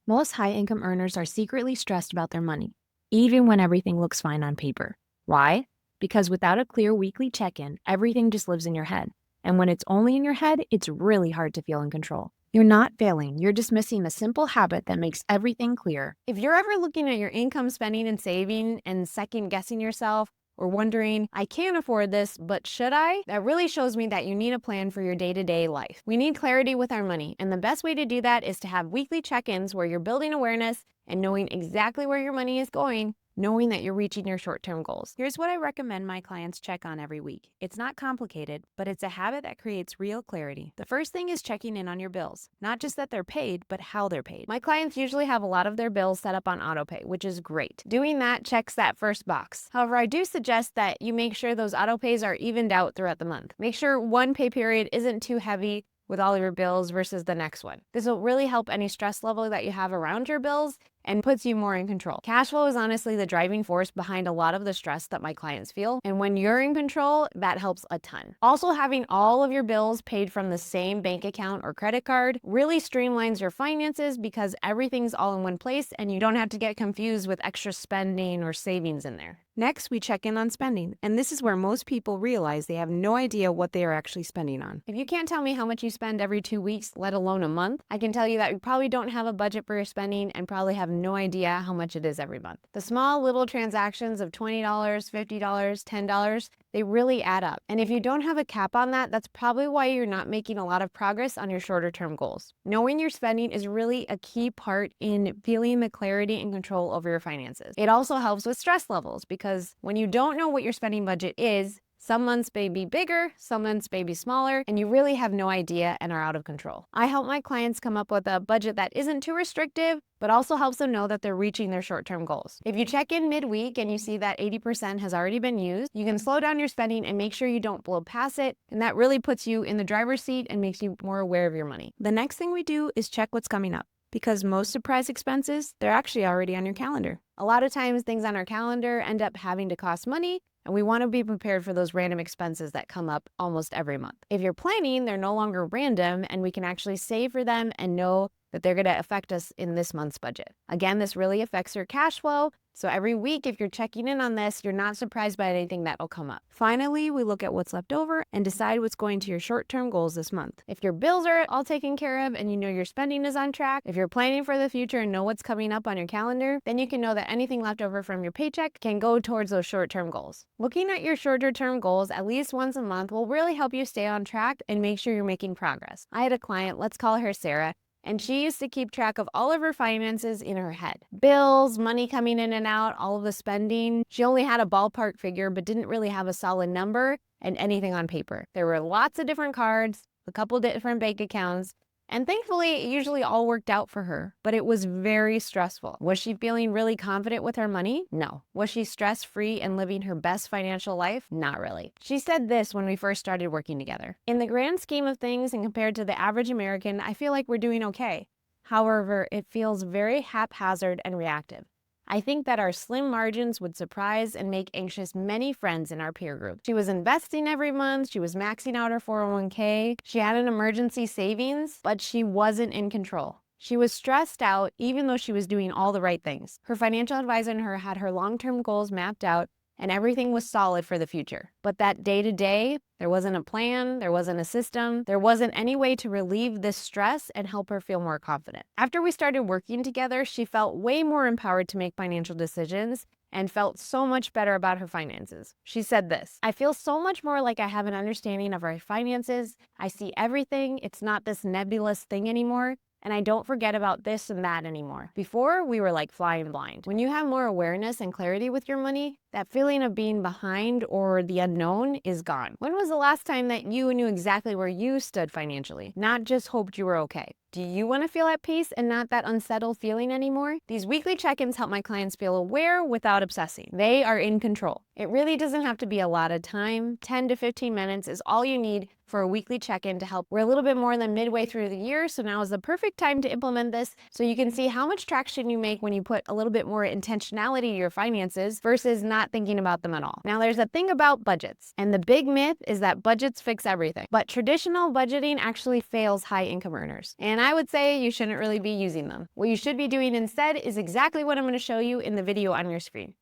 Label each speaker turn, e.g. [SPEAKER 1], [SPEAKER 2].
[SPEAKER 1] Most high income earners are secretly stressed about their money, even when everything looks fine on paper. Why? Because without a clear weekly check in, everything just lives in your head. And when it's only in your head, it's really hard to feel in control. You're not failing, you're just missing a simple habit that makes everything clear.
[SPEAKER 2] If you're ever looking at your income, spending, and saving and second guessing yourself, or wondering, I can't afford this, but should I? That really shows me that you need a plan for your day-to-day life. We need clarity with our money, and the best way to do that is to have weekly check-ins where you're building awareness and knowing exactly where your money is going, knowing that you're reaching your short-term goals.
[SPEAKER 1] Here's what I recommend my clients check on every week. It's not complicated, but it's a habit that creates real clarity. The first thing is checking in on your bills, not just that they're paid, but how they're paid.
[SPEAKER 2] My clients usually have a lot of their bills set up on autopay, which is great. Doing that checks that first box. However, I do suggest that you make sure those autopays are evened out throughout the month. Make sure one pay period isn't too heavy with all of your bills versus the next one. This will really help any stress level that you have around your bills and puts you more in control. Cash flow is honestly the driving force behind a lot of the stress that my clients feel. And when you're in control, that helps a ton. Also, having all of your bills paid from the same bank account or credit card really streamlines your finances because everything's all in one place and you don't have to get confused with extra spending or savings in there.
[SPEAKER 1] Next, we check in on spending, and this is where most people realize they have no idea what they are actually spending on.
[SPEAKER 2] If you can't tell me how much you spend every 2 weeks, let alone a month, I can tell you that you probably don't have a budget for your spending and probably have no idea how much it is every month. The small little transactions of $20, $50, $10, they really add up. And if you don't have a cap on that, that's probably why you're not making a lot of progress on your shorter term goals. Knowing your spending is really a key part in feeling the clarity and control over your finances. It also helps with stress levels because when you don't know what your spending budget is, some months may be bigger, some months may be smaller, and you really have no idea and are out of control. I help my clients come up with a budget that isn't too restrictive, but also helps them know that they're reaching their short-term goals. If you check in midweek and you see that 80% has already been used, you can slow down your spending and make sure you don't blow past it, and that really puts you in the driver's seat and makes you more aware of your money.
[SPEAKER 1] The next thing we do is check what's coming up, because most surprise expenses, they're actually already on your calendar.
[SPEAKER 2] A lot of times things on our calendar end up having to cost money, and we want to be prepared for those random expenses that come up almost every month. If you're planning, they're no longer random, and we can actually save for them and know that they're going to affect us in this month's budget. Again, this really affects your cash flow. So every week, if you're checking in on this, you're not surprised by anything that will come up.
[SPEAKER 1] Finally, we look at what's left over and decide what's going to your short-term goals this month.
[SPEAKER 2] If your bills are all taken care of and you know your spending is on track, if you're planning for the future and know what's coming up on your calendar, then you can know that anything left over from your paycheck can go towards those short-term goals. Looking at your shorter-term goals at least once a month will really help you stay on track and make sure you're making progress. I had a client, let's call her Sarah, and she used to keep track of all of her finances in her head. Bills, money coming in and out, all of the spending. She only had a ballpark figure, but didn't really have a solid number and anything on paper. There were lots of different cards, a couple different bank accounts, and thankfully, it usually all worked out for her, but it was very stressful. Was she feeling really confident with her money? No. Was she stress-free and living her best financial life? Not really. She said this when we first started working together. In the grand scheme of things and compared to the average American, I feel like we're doing okay. However, it feels very haphazard and reactive. I think that our slim margins would surprise and make anxious many friends in our peer group. She was investing every month, she was maxing out her 401k, she had an emergency savings, but she wasn't in control. She was stressed out even though she was doing all the right things. Her financial advisor and her had her long-term goals mapped out and everything was solid for the future. But that day-to-day, there wasn't a plan, there wasn't a system, there wasn't any way to relieve this stress and help her feel more confident. After we started working together, she felt way more empowered to make financial decisions and felt so much better about her finances. She said this, I feel so much more like I have an understanding of our finances. I see everything. It's not this nebulous thing anymore. And I don't forget about this and that anymore. Before, we were like flying blind. When you have more awareness and clarity with your money, that feeling of being behind or the unknown is gone. When was the last time that you knew exactly where you stood financially, not just hoped you were okay? Do you want to feel at peace and not that unsettled feeling anymore? These weekly check-ins help my clients feel aware without obsessing. They are in control. It really doesn't have to be a lot of time. 10 to 15 minutes is all you need for a weekly check-in to help. We're a little bit more than midway through the year, so now is the perfect time to implement this so you can see how much traction you make when you put a little bit more intentionality to your finances versus not not thinking about them at all. Now, there's a thing about budgets, and the big myth is that budgets fix everything. But traditional budgeting actually fails high income earners. And I would say you shouldn't really be using them. What you should be doing instead is exactly what I'm going to show you in the video on your screen.